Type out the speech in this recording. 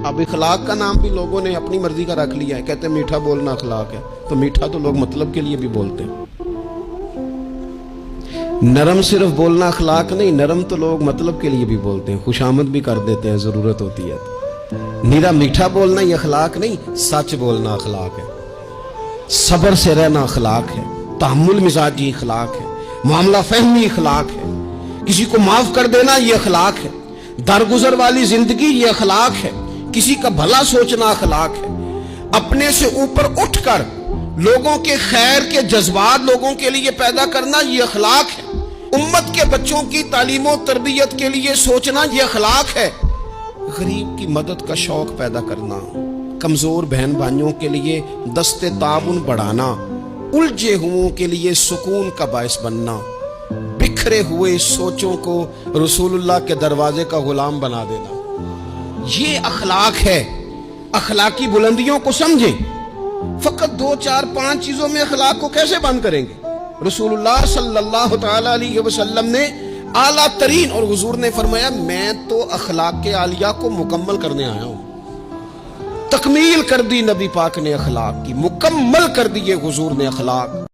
اب اخلاق کا نام بھی لوگوں نے اپنی مرضی کا رکھ لیا ہے، کہتے ہیں میٹھا بولنا اخلاق ہے، تو میٹھا تو لوگ مطلب کے لیے بھی بولتے ہیں۔ نرم صرف بولنا اخلاق نہیں، نرم تو لوگ مطلب کے لیے بھی بولتے ہیں، خوشامد بھی کر دیتے ہیں ضرورت ہوتی ہے تو۔ میرا میٹھا بولنا یہ اخلاق نہیں، سچ بولنا اخلاق ہے، صبر سے رہنا اخلاق ہے، تحمل مزاجی اخلاق ہے، معاملہ فہمی اخلاق ہے، کسی کو معاف کر دینا یہ اخلاق ہے، درگزر والی زندگی یہ اخلاق ہے، کسی کا بھلا سوچنا اخلاق ہے، اپنے سے اوپر اٹھ کر لوگوں کے خیر کے جذبات لوگوں کے لیے پیدا کرنا یہ اخلاق ہے، امت کے بچوں کی تعلیم و تربیت کے لیے سوچنا یہ اخلاق ہے، غریب کی مدد کا شوق پیدا کرنا، کمزور بہن بھائیوں کے لیے دست تعاون بڑھانا، الجھے ہوئوں کے لیے سکون کا باعث بننا، بکھرے ہوئے سوچوں کو رسول اللہ کے دروازے کا غلام بنا دینا، یہ اخلاق ہے۔ اخلاقی بلندیوں کو سمجھیں، فقط 2 4 5 چیزوں میں اخلاق کو کیسے بند کریں گے؟ رسول اللہ صلی اللہ تعالی علیہ وسلم نے اعلیٰ ترین، اور حضور نے فرمایا میں تو اخلاق عالیہ کو مکمل کرنے آیا ہوں، تکمیل کر دی نبی پاک نے اخلاق کی، مکمل کر دیے حضور نے اخلاق۔